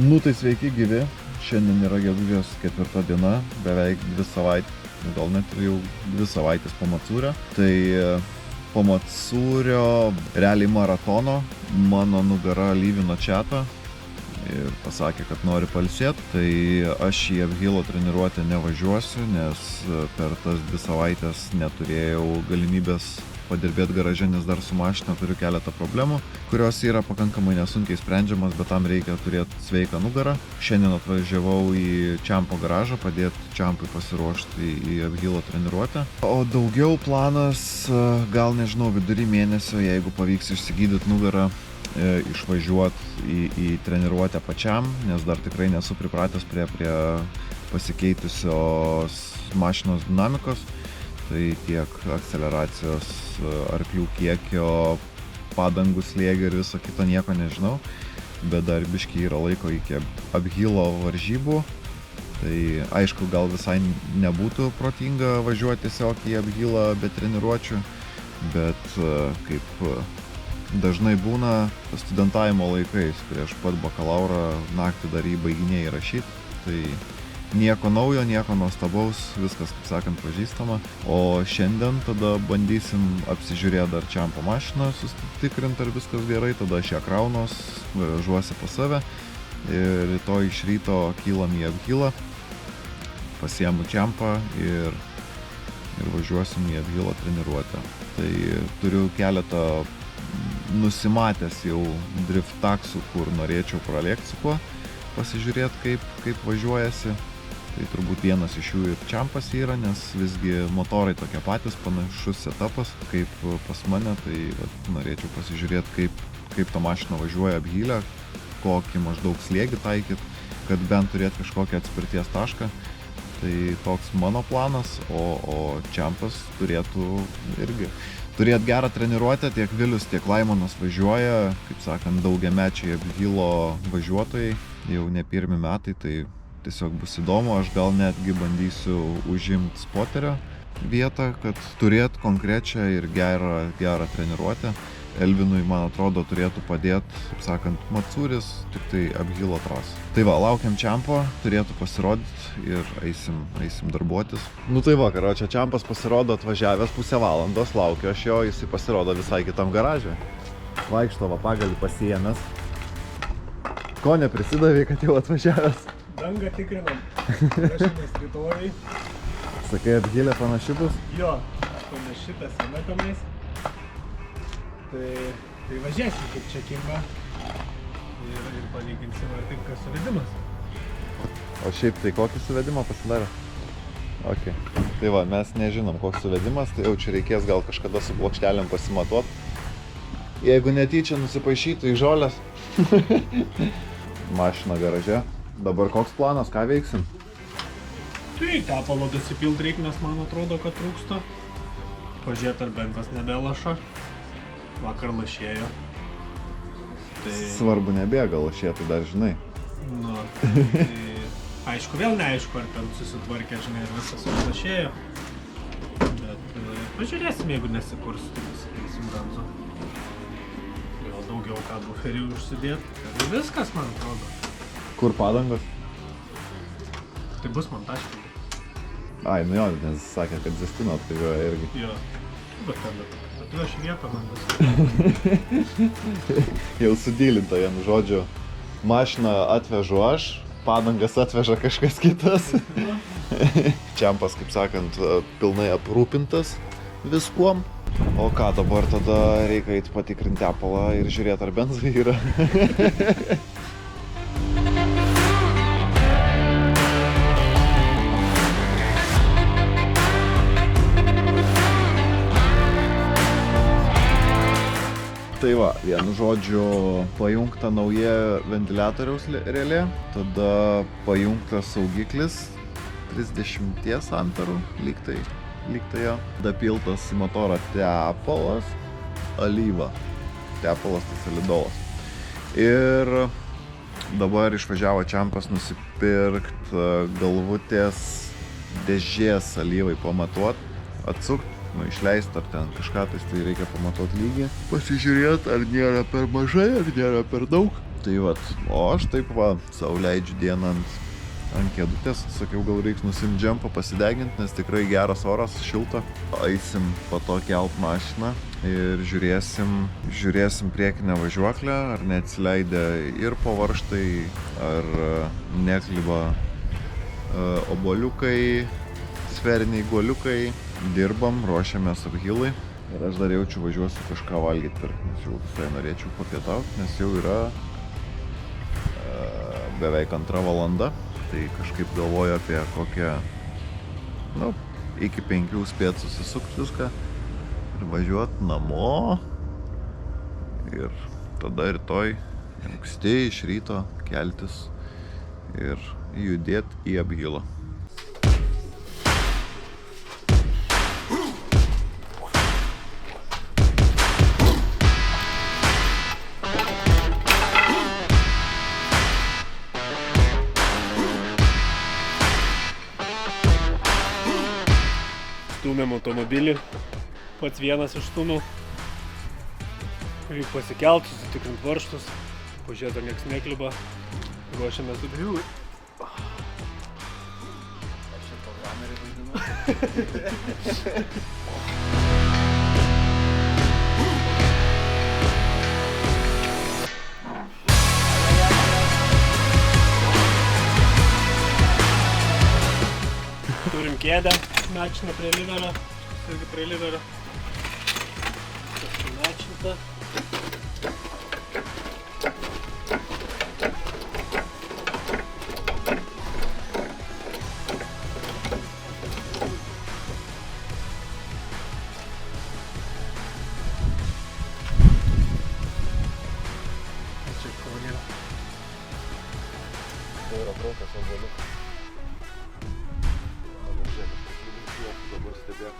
Nu tai sveiki gyvi, šiandien yra gegužės 4 diena, beveik 2 savaitės, gal net jau 2 savaitės po Matsūrio. Tai po Matsūrio realiai maratono mano nugara lyvino čiatą ir pasakė, kad nori pailsėti. Tai aš į uphill treniruotę nevažiuosiu, nes per tas 2 savaitės neturėjau galimybės padirbėti garaže, nes dar su mašina turiu keletą problemų, kurios yra pakankamai nesunkiai sprendžiamas, bet tam reikia turėti sveiką nugarą. Šiandien atvažiavau į Čiampo garažą, padėti Čiampui pasiruošti į uphill treniruotę. O daugiau planas, gal nežinau, vidury mėnesio, jeigu pavyks išsigydyti nugarą, išvažiuoti į treniruotę pačiam, nes dar tikrai nesu pripratęs prie pasikeitusios mašinos dinamikos. Tai tiek akceleracijos, arklių kiekio, padangų slėgio ir viso kito nieko nežinau, bet dar biškį yra laiko iki uphill varžybų. Tai aišku, gal visai nebūtų protinga važiuoti tiesiog į uphill be treniruočių, bet kaip dažnai būna studentavimo laikais, prieš pat bakalaurą naktį dar jį baiginėjai rašyti, tai nieko naujo, nieko nuostabaus, viskas, kaip sakant, pažįstama. O šiandien tada bandysim apsižiūrėti dar Čiampo mašiną, susitikrinti, ar viskas gerai, tada aš ją kraunos, vežuosi pas save ir rytoj iš ryto kylam į uphill, pasiemu Čiampą ir važiuosim į uphill treniruotę. Tai turiu keletą nusimatęs jau drift taksų, kur norėčiau pralėkti su kuo, pasižiūrėti, kaip važiuojasi. Tai turbūt vienas iš jų ir Čiampas yra, nes visgi motorai tokie patys, panašus setupas kaip pas mane, tai norėčiau pasižiūrėti, kaip ta mašina važiuoja uphill, kokį maždaug slėgį taikyti, kad bent turėti kažkokią atspirties tašką. Tai toks mano planas, o Čiampas turėtų irgi turėti gerą treniruotę, tiek Vilius, tiek Laimonas važiuoja, kaip sakant, daugiamečiai uphill važiuotojai, jau ne pirmi metai, tai tiesiog bus įdomu, aš gal netgi bandysiu užimti spoterio vietą, kad turėt konkrečią ir gerą treniruotę. Elvinui, man atrodo, turėtų padėti, kaip sakant, Matsūris, tik tai uphill trasą. Tai va, laukiam Čiampo, turėtų pasirodyti ir eisim darbuotis. Nu tai va, karočią, Čiampas pasirodo atvažiavęs pusę valandos, laukiu aš jo, jisai pasirodo visai kitam garaže. Vaikšto va pagalį pasiėmęs. Ko neprisidavė, kad jau atvažiavęs? Dangą tikrinam, rašinės rytojai. Sakai, uphill panaši bus? Jo, panaši tas sena tenais. Tai važiuosim, kaip čia kimba. Ir palyginsim, ar taip, kas suvedimas. O šiaip tai kokį suvedimą pasidarė? Ok. Tai va, mes nežinom, koks suvedimas, tai jau čia reikės gal kažkada su plokštelėm pasimatuoti. Jeigu netyčia nusipaišytų į žolės. Mašina garaže. Dabar koks planas, ką veiksim? Tai tepalo dasipilt reik, nes man atrodo, kad trūksta. Pažiūrėt, ar bentas nebelaša. Vakar lašėjo. Tai... Svarbu nebėga lašėti, dar žinai. Nu, tai aišku, vėl neaišku, ar ten susitvarkė, žinai, ir viskas lašėjo. Bet pažiūrėsim, jeigu nesikurs, tai pasikeisim ganzo. Vėl daugiau ką buferių užsidėt. Tai viskas, man atrodo. Kur padangos? Tai bus montažkė. Ai, nu jo, nes sakė, kad Zestino atvažiuoja irgi. Jo, bet ten atveš vietą man viską. Jau sudylinta, vienu žodžiu. Mašiną atvežu aš, padangas atveža kažkas kitas. Čiampas, kaip sakant, pilnai aprūpintas viskuom. O ką dabar tada reikia eiti patikrinti tepalą ir žiūrėti, ar benzai yra. Tai va, vienu žodžiu, pajungta nauja ventiliatoriaus relė, tada pajungtas saugiklis 30 amperų, lyg tai jo. Dapiltas į motorą tepalas, alyva, tepalas tai solidolas. Ir dabar išvažiavo Čiampas nusipirkt galvutės dėžės alyvai pamatuot, atsukt. Išleist ar ten kažką, tai reikia pamatuoti lygį, pasižiūrėti, ar nėra per mažai, ar nėra per daug. Tai vat, o aš taip va, sau leidžiu dieną ant kėdutės, sakiau, gal reiks nusimt džempą, pasideginti, nes tikrai geras oras, šilta. Eisim po to kelt mašiną ir žiūrėsim priekinę važiuoklę, ar neatsileidę ir po varžtai, ar nekliba oboliukai, sferiniai guoliukai. Dirbam, ruošiamės uphillui. Ir aš dar jaučiu važiuosiu kažką valgyti pirkti, nes jau visai norėčiau papietauti, nes jau yra beveik 2 valanda. Tai kažkaip galvoju apie kokią, iki 5 spėt susisukti viską ir važiuoti namo. Ir tada rytoj anksti iš ryto keltis ir judėti į Uphillą. Stūmėm automobilį, pats vienas išstūmiau. Reikia pasikelt, susitikrint varžtus, pažiūrėt, ar nieks nekliba. Ruošiamės Uphillui. Aš čia programerį vaidinu. Turim kėdę, mečinę prie liverio, irgi prie liverio. Kažkai mečinta. Čia kavalėra. Tai yra braukas oboliukas. Dabar stebėk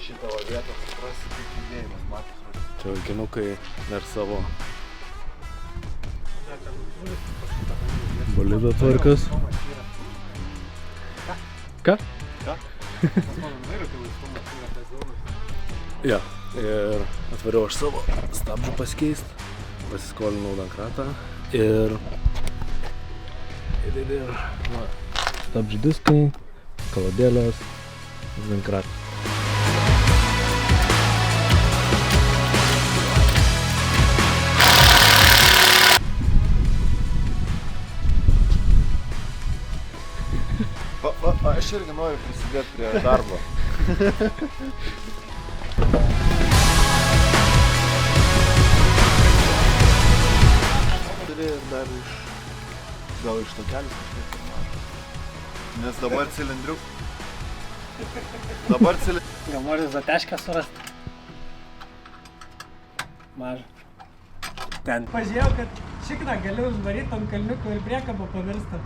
šitą vietą, suprasi, kaip judėjimas matos. Čia vaikinukai dar savo bolido tvarkas. Ką? Ja, ir atvariau aš savo stabdžių pasikeist, pasiskolinau Donkratą ir stabdžių diskai, kaladėlės, Donkratą. Aš irgi noriu prisidėti prie darbo. Turi dar gal iš tokelis kažkaip mažą. Nes dabar cilindriuk. Gal nori zateškę surasti? Mažą. Ten. Pažiūrėjau, kad šikną gali užvaryti ant kalniuko ir priekabą pavirsta.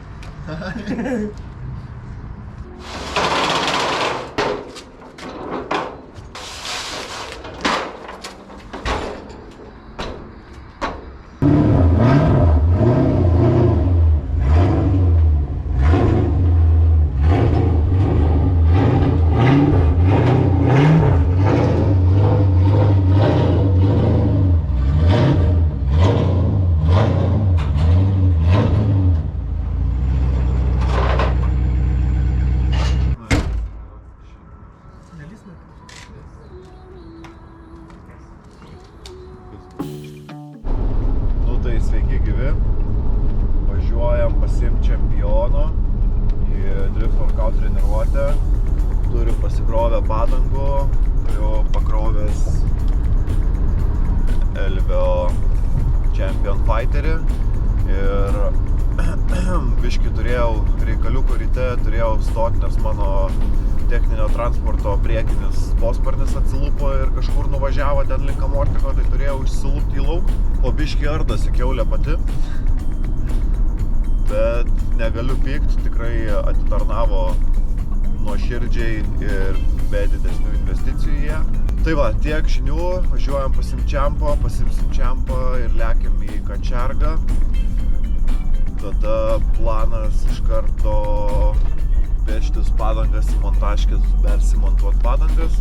Tai sveiki gyvi, važiuojam pasiimti čempiono į drift workout treniruotę. Turiu pasikrovę padangų, turiu pakrovęs Elvio Champion Fighterį ir biškį turėjau reikaliukų ryte, turėjau stoti, nes mano techninio transporto priekinis posparnis atsilupo ir kažkur nuvažiavo ten link amortiko, tai turėjau išsilupti į lauk. O biškį ardasi kiaulė pati, bet negaliu pykti, tikrai atitarnavo nuoširdžiai ir be didesnių investicijų į ją. Tai va, tiek žinių, važiuojam pasimsim čiampą ir lekiam į Kačergą. Tada planas iš karto vežtis padangas į montažkės, persimontuot padangas.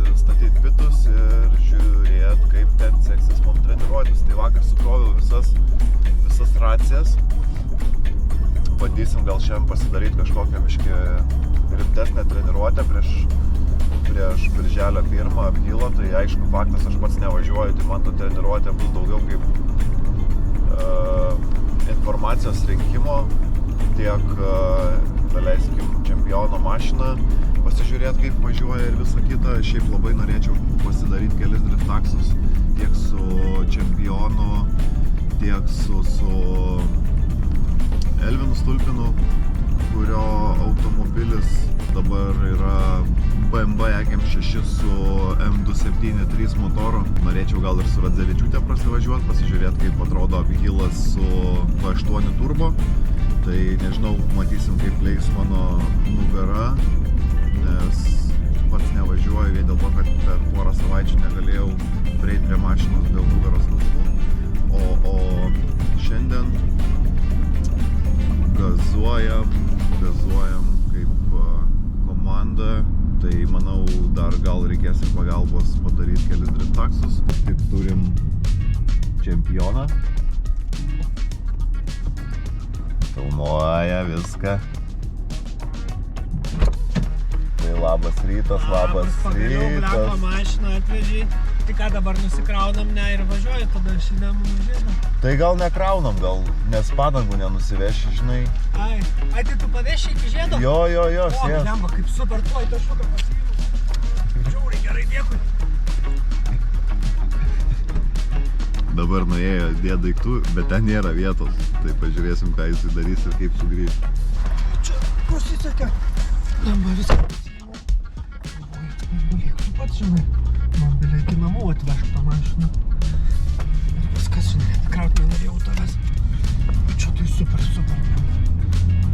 pasistatyti bitus ir žiūrėti, kaip ten seksis mums treniruotis. Tai vakar sukroviau visas racijas. Bandysim gal šiandien pasidaryti kažkokią biškį rimtesnę treniruotę prieš birželio 1 apgylą. Tai aišku faktas, aš pats nevažiuoju, tai man ta treniruotė bus daugiau kaip informacijos rinkimo, tiek daleiskim čempiono mašiną pasižiūrėti, kaip važiuoja ir visa kita. Šiaip labai norėčiau pasidaryti kelis driftaksus tiek su čempionu, tiek su Elvinu Stulpinu, kurio automobilis dabar yra BMW EGM6 su M273 motoru. Norėčiau gal ir su Radzevičiūtė prasivažiuoti, pasižiūrėti, kaip atrodo apgylas su V8 turbo. Tai nežinau, matysim, kaip leis mano nugara, nes pats nevažiuoju vien dėl to, kad per porą savaičių negalėjau prieiti prie mašinos dėl nugaros skausmų. O šiandien gazuojam kaip komanda. Tai manau, dar gal reikės ir pagalbos padaryti kelis driftaksus. Tik turim čempioną. Filmuoja viską. Tai labas rytas. Pagaliau bleko mašiną atvežiai. Tai ką dabar nusikraunam, ne, ir važiuoju, tada šiandien žiedą. Tai gal nekraunam, nes padangų nenusiveši, žinai. Ai, tai tu paveši iki žiedo? Jo, O, sės. blemba, kaip super, tuoj tą šuką pasivyliau. Žiauriai gerai, dėkui. Dabar nuėjo dėt daiktų, bet ten nėra vietos. Tai pažiūrėsim, ką jis darys ir kaip sugrįž. Čia pasisekė. Blemba, viską pasivyliau. Galėk, tu pats žinai. Man belia iki namų atvešk tą mašiną. Ir viskas, žinai, kraut nenorėjau tavęs. Čia tai super.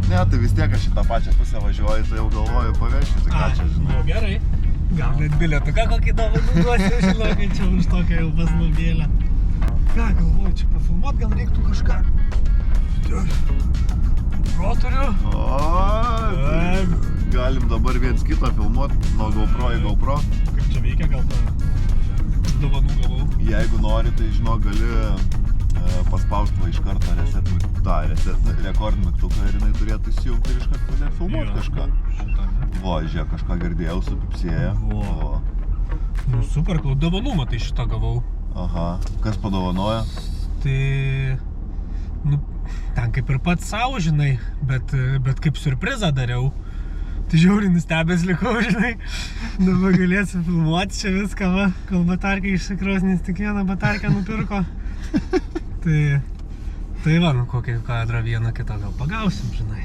Ne, tai vis tiek aš į tą pačią pusę važiuoju, tai jau galvoju pavežti, tai ką čia žinai. Nu, gerai. Gal net bilietuką kokį dovanų duosiu, žinokit, čia už tokią jau paslaugėlę. Ką galvoju, čia pafilmuot, gal reiktų kažką. Pro turiu. Galim dabar viens kitą filmuot nuo GoPro į GoPro. Kaip čia veikia, gal tą dovanų gavau. Jeigu nori, tai žinok, gali paspausti va iš karto rekord mygtuką ir jinai turėtų įsijungti ir iš karto pradėti filmuoti kažką. Va, žiūrėk, kažką girdėjau, supipsėja. Nu, super, dovanų matai šitą gavau. Aha, kas padovanoja? Tai, nu, ten kaip ir pats savo, žinai, bet kaip siurprizą dariau. Tai žiauriai nustebęs likau, žinai. Dabar galėsiu filmuoti čia viską, va, kol batarkę išsikros, nes tik vieną batarkę nupirko. Tai va, nu kokią kadrą vieną kitą gal pagausim, žinai.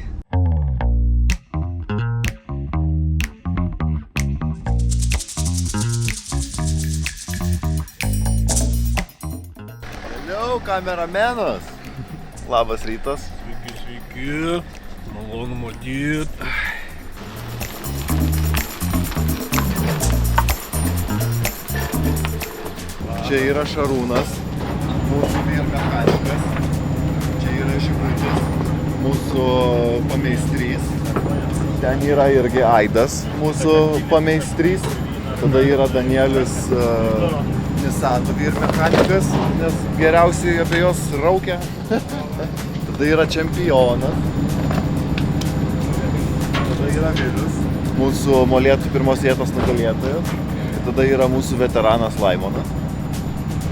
Vėliau, kameramenas. Labas rytas. Sveiki. Malonu matyt. Čia yra Šarūnas, mūsų vyrmechanikas. Čia yra Žymutis, mūsų pameistrys. Ten yra irgi Aidas, mūsų pameistrys. Tada yra Danielius Nissan vyrmechanikas, nes geriausiai apie jos raukia. Tada yra čempionas. Tada yra Vilius, mūsų molėtų pirmos vietos nugalėtojas. Tada yra mūsų veteranas Laimonas.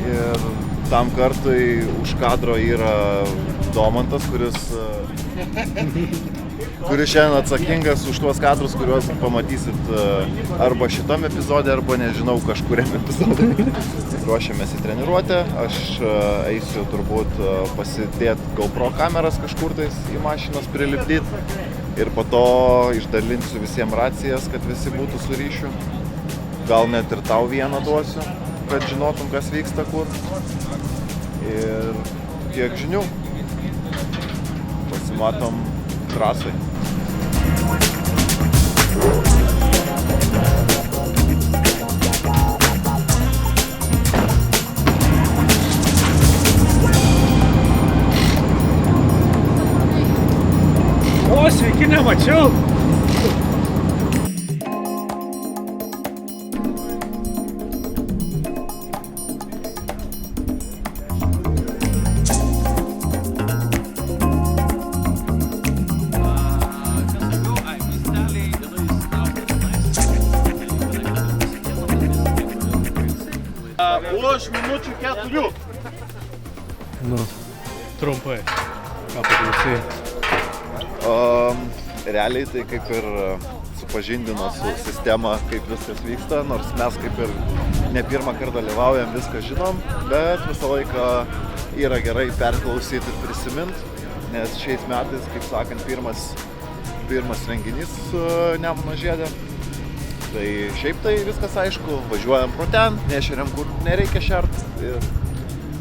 Ir tam kartui už kadro yra Domantas, kuris šiandien atsakingas už tuos kadrus, kuriuos pamatysit arba šitam epizode, arba nežinau, kažkuriam epizode. Ruošiamės į treniruotę, aš eisiu turbūt pasidėti GoPro kameras kažkur tais į mašinas prilipdyti ir po to išdalinsiu visiems racijas, kad visi būtų su ryšiu. Gal net ir tau vieną duosiu, kad žinotum, kas vyksta kur. Ir tiek žinių. Pasimatom trasai. O, sveiki, nemačiau. aš minučių 4. Nu, trumpai. Ką paklausai? Realiai tai kaip ir supažindino su sistema, kaip viskas vyksta, nors mes kaip ir ne pirmą kartą dalyvaujam, viską žinom, bet visą laiką yra gerai perklausyti ir prisiminti, nes šiais metais, kaip sakant, pirmas renginys Nemuno žiede. Tai šiaip tai viskas aišku, važiuojam pro ten, nešeriam kur nereikia šert ir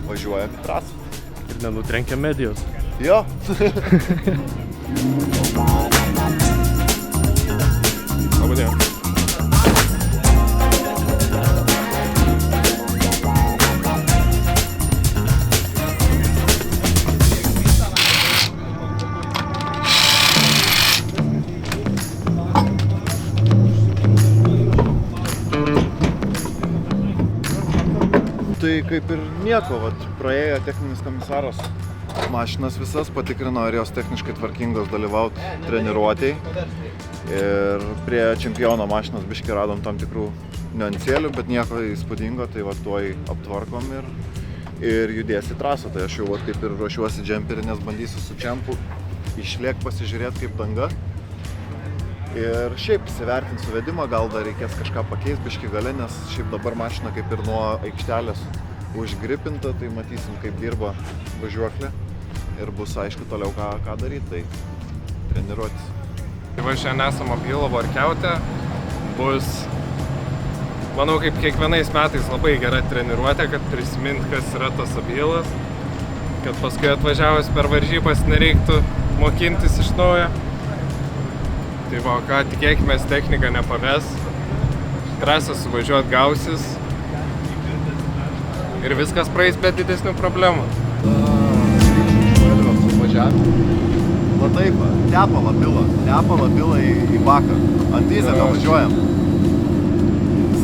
važiuojam į trasą. Ir nenutrenkia medijos. Jo. Labai dėkui. Tai kaip ir nieko, praėjo techninis komisaras, mašinas visas patikrino, ar jos techniškai tvarkingos dalyvauti treniruotėj. Ir prie čempiono mašinos biškį radom tam tikrų niuansėlių, bet nieko įspūdingo, tai tuoj aptvarkom ir judės į trasą. Tai aš jau kaip ir ruošiuosi džemperį, nes bandysiu su čempu išlėk pasižiūrėti kaip danga. Ir šiaip įsivertinti suvedimą, gal dar reikės kažką pakeisti biškį gale, nes šiaip dabar mašina kaip ir nuo aikštelės užgripinta, tai matysim kaip dirba važiuoklė ir bus aišku toliau ką daryti, tai treniruotis. Tai va šiandien esam Apylo vorkiaute, bus, manau, kaip kiekvienais metais labai gera treniruotė, kad prisimint, kas yra tas Apylas, kad paskui atvažiavus per varžybas nereiktų mokintis iš naujo. Tai va, ką tikėkimės, technika nepaves, trasą suvažiuot gausis ir viskas praeis be didesnių problemų. Va taip, tepalą pila į baką, ant dyzelio važiuojam.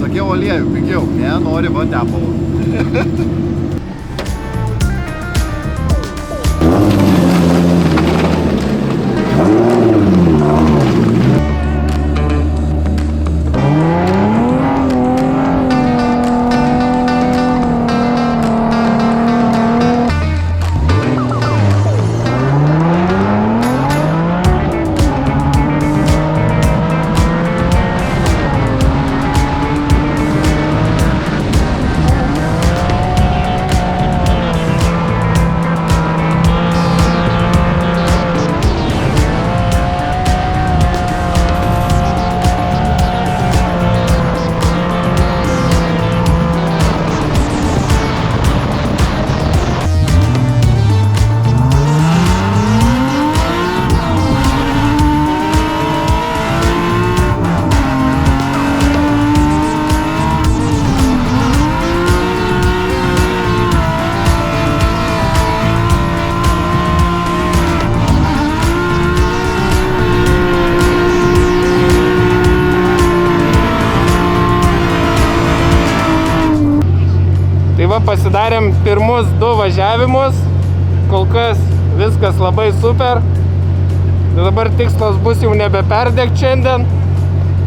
Sakiau aliejų, pigiau, ne, nori va tepalą. Pasidarėm pirmus 2 važiavimus, kol kas viskas labai super. Dabar tikslas bus jau nebeperdegti šiandien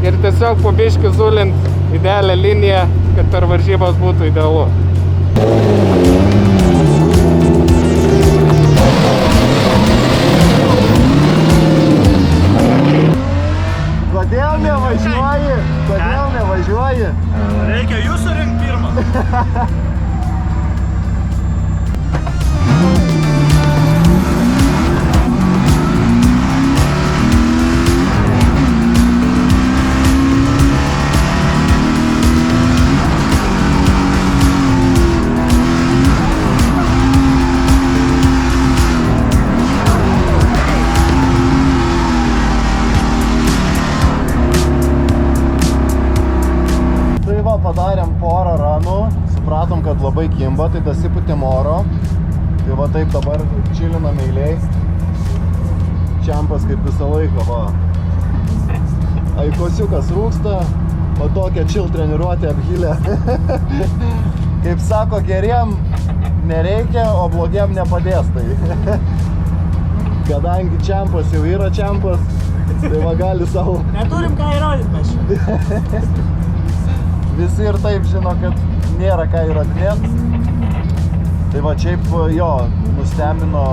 ir tiesiog po biškį zulint idealią liniją, kad per varžybas būtų idealu. Kodėl nevažiuoji? Kodėl nevažiuoji? Reikia jūsų rinkti pirmą. Padarėm porą ranų, supratom, kad labai kimba, tai dasiputėm oro. Tai va taip dabar čilinam eiliai. Čempas kaip visą laiką, va. Aikosiukas rūksta, o tokia chill treniruotė apgilė. Kaip sako, geriem nereikia, o blogiem nepadės tai. Kadangi čempas jau yra čempas, tai va gali savo... Neturim ką įrodyti mes čia. Visi ir taip žino, kad nėra ką įrodinėt. Tai va, šiaip jo, nustebino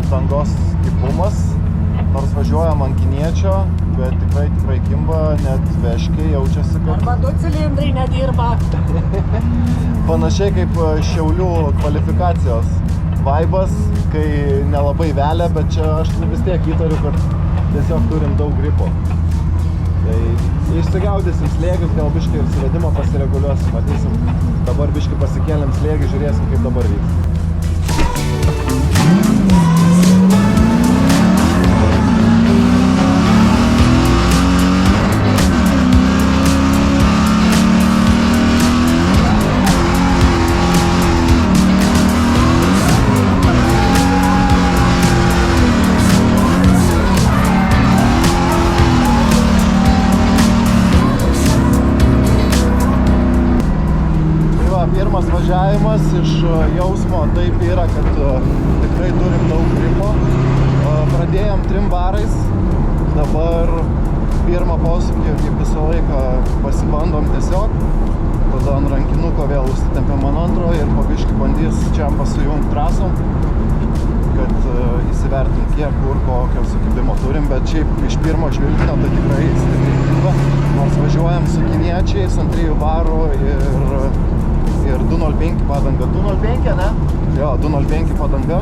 dangos kipumas, nors važiuojam ant kiniečio, bet tikrai kimba, net veškiai jaučiasi, kad... Arba 2 cilindrai nedirba. Panašiai kaip Šiaulių kvalifikacijos vaibas, kai nelabai velia, bet čia aš vis tiek įtariu, kad tiesiog turim daug gripo. Tai išsigaudysim slėgius, gal biškai ir suvedimą pasireguliuosim, matysim. Dabar biškai pasikėlėm slėgį, žiūrėsim, kaip dabar vyks. Pirmas važiavimas iš jausmo taip yra, kad tikrai turim daug gripo. Pradėjom 3 barais, dabar pirmą posūkį, kaip visą laiką, pasibandom tiesiog. Tada ant rankinuko vėl užsitempiam ant antro ir po biškį bandys čia pasijungt trasom, kad įsivertint kiek, kur, kokio sukibimo turim, bet šiaip iš pirmo žvilgsnio tai tikrai stipriai kimba. Nors važiuojam su kiniečiais ant 3 barų ir 2.05 padanga. 2.05, ne? Jo, 2.05 padanga.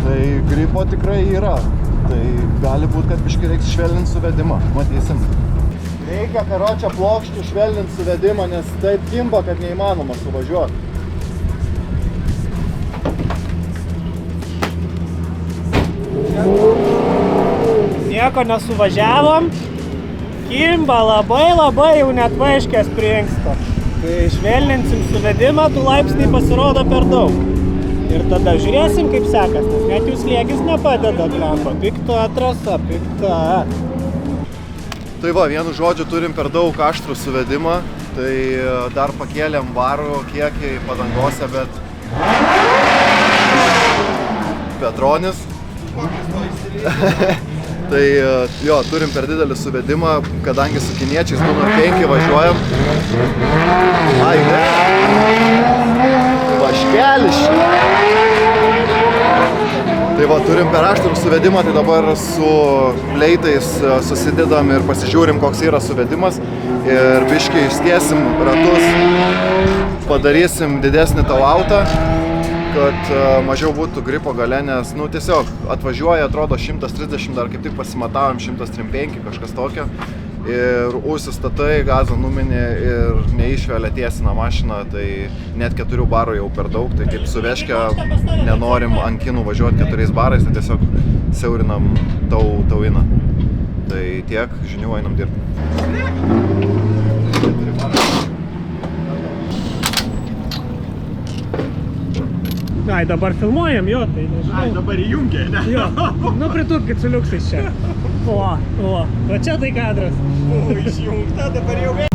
Tai gripo tikrai yra. Tai gali būt, kad biškai reiks švelnint suvedimą. Matysim. Reikia karočią plokščių švelnint suvedimą, nes taip kimba, kad neįmanoma suvažiuoti. Nieko nesuvažiavom. Kimba labai jau net vaiškės prinksta. Kai švelninsim suvedimą, tų laipsniai pasirodo per daug. Ir tada žiūrėsim, kaip sekas, nes net jų slėgis nepadeda, blemba. Pikta trasa, pikta. Tai va, vienu žodžiu turim per daug aštrų suvedimą, tai dar pakėlėm varų kiekį padangose, bet Petronis. Tai jo, turim per didelį suvedimą, kadangi su kiniečiais 2.05 važiuojam. Ai, ne! Vaškelis čia! Tai va, turim per aštrų suvedimą, tai dabar su pleitais susidedam ir pasižiūrim, koks yra suvedimas. Ir biškiai išskėsim ratus, padarysim didesnį tau-autą, kad mažiau būtų gripo gale, nes, nu, tiesiog atvažiuoja, atrodo 130, dar kaip tik pasimatavom 135, kažkas tokio. Ir užsistatai, gazą numini ir neišvelia tiesina mašiną, tai net 4 barų jau per daug, tai kaip suveškę nenorim ant kinų važiuoti 4 barais, tai tiesiog siaurinam tauiną. Tai tiek, žinių, einam dirbti. Ai, dabar filmuojam, jo, tai nežinau. Ai, dabar įjungia, ne? Jo, nu pritupkit su liuksais čia. Va čia tai kadras. Buvo išjungta, dabar jau vėl.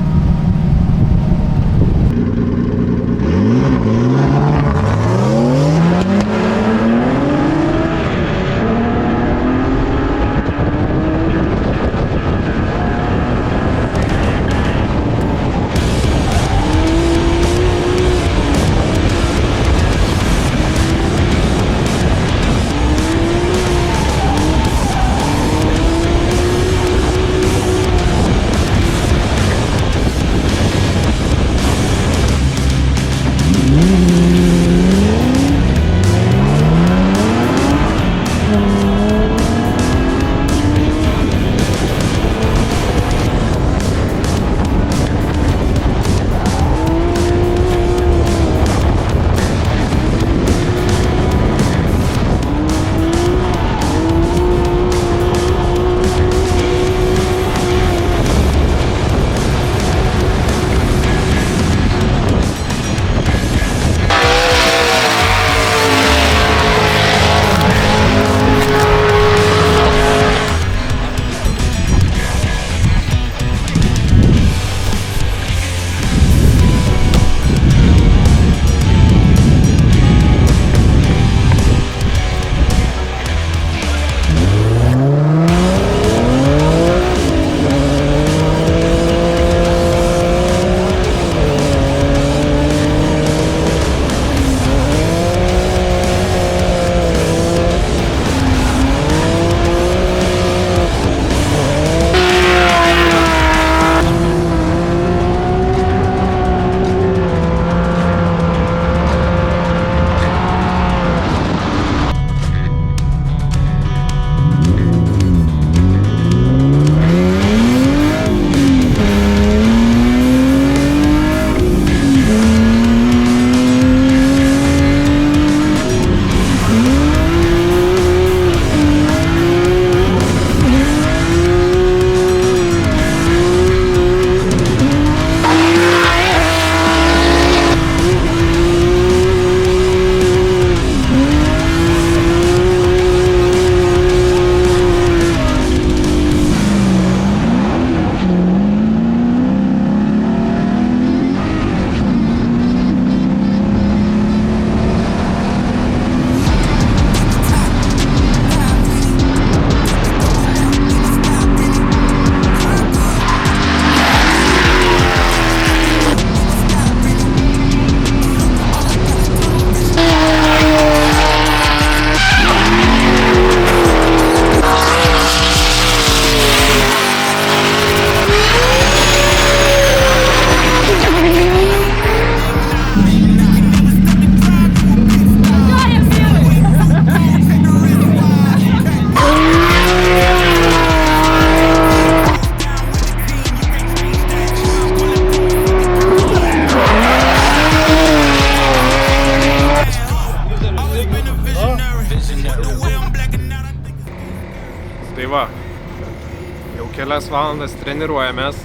valandas treniruojamės.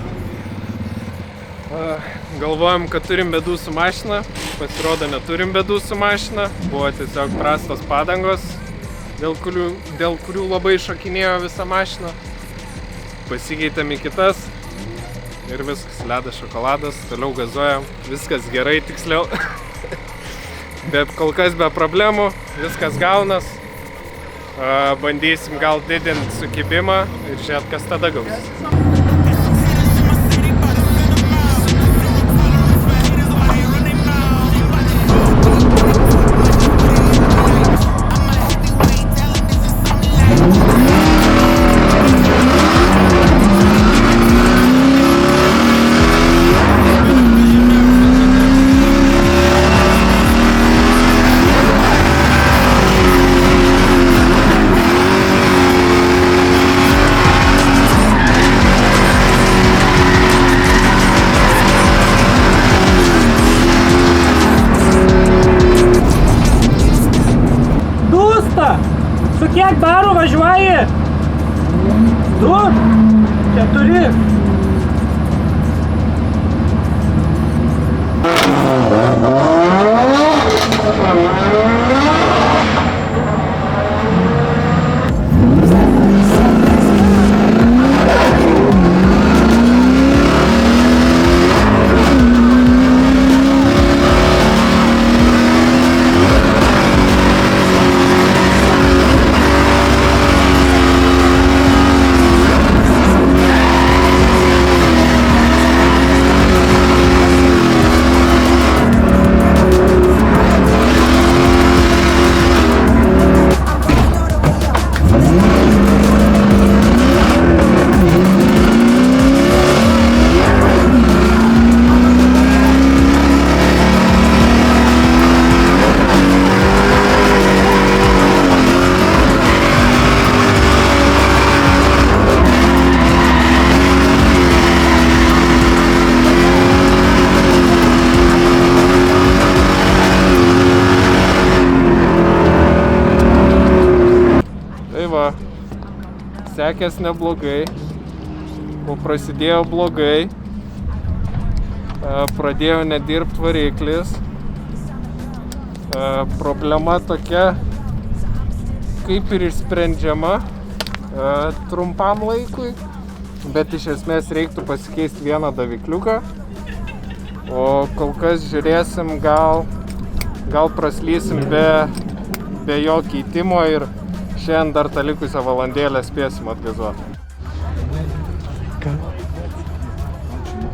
Galvojom, kad turim bėdų su mašina, pasirodo neturim bėdų su mašina, buvo tiesiog prastos padangos, dėl kurių labai šokinėjo visą mašiną. Pasikeitėm į kitas ir viskas, ledas, šokoladas, toliau gazuojam, viskas gerai tiksliau. Bet kol kas be problemų, viskas gaunas. Bandysim gal didinti sukibimą ir žiūrėt, kas tada gausis. Su kiek barų važiuoji? 2, 4. Sekės neblogai, o prasidėjo blogai, pradėjo nedirbti variklis. Problema tokia, kaip ir išsprendžiama trumpam laikui, bet iš esmės reiktų pasikeisti vieną davikliuką, o kol kas žiūrėsim, gal praslysim be jo keitimo ir šiandien dar tą likusią valandėlę spėsim atgazuoti. Ačiū,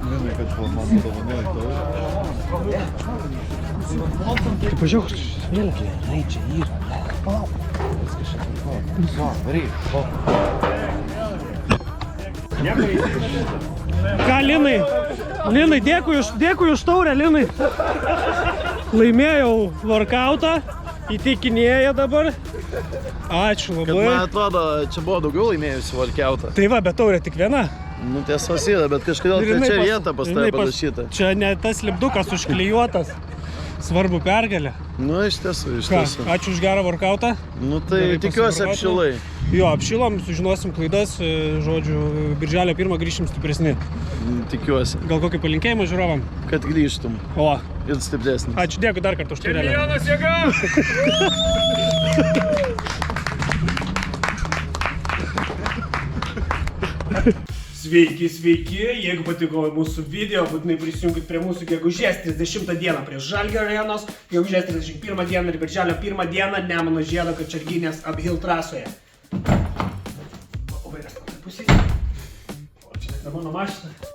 Linai, kad man dovanojai taurę. Tai pažiūrėk, vėlgi, čia yra. Palauk. Viskas čia tvarko. Va, varyk. Ką, Linai, dėkui už taurę, Linai. Laimėjau workoutą, įtikinėja dabar. Ačiū labai. Kad man atrodo, čia buvo daugiau laimėjusių workoutą. Tai va, bet taurė tik viena. Nu tiesos yra, bet kažkodėl trečia vieta pas tave padašyta. Čia ne tas lipdukas užklijuotas. Svarbu pergalė. Nu iš tiesų. Ačiū už gerą workoutą. Nu tai tikiuosi apšilai. Jo, apšilom, sužinosim klaidas, žodžiu, birželio 1 grįšim stipresni. Tikiuosi. Gal kokį palinkėjimą žiūrovam? Kad grįžtum. O. Ir stipresnis. Ačiū, dėkui dar kartą už taurelę. Čempionas jėga! Sveiki, jeigu patiko mūsų video, būtinai prisijungit prie mūsų gegužės 30 dieną prie Žalgirio arenos, gegužės 31 dieną ir birželio 1 dieną Nemuno Žiedo Kačerginės Uphill trasoje. O vairas pusėje. O čia mano mašina.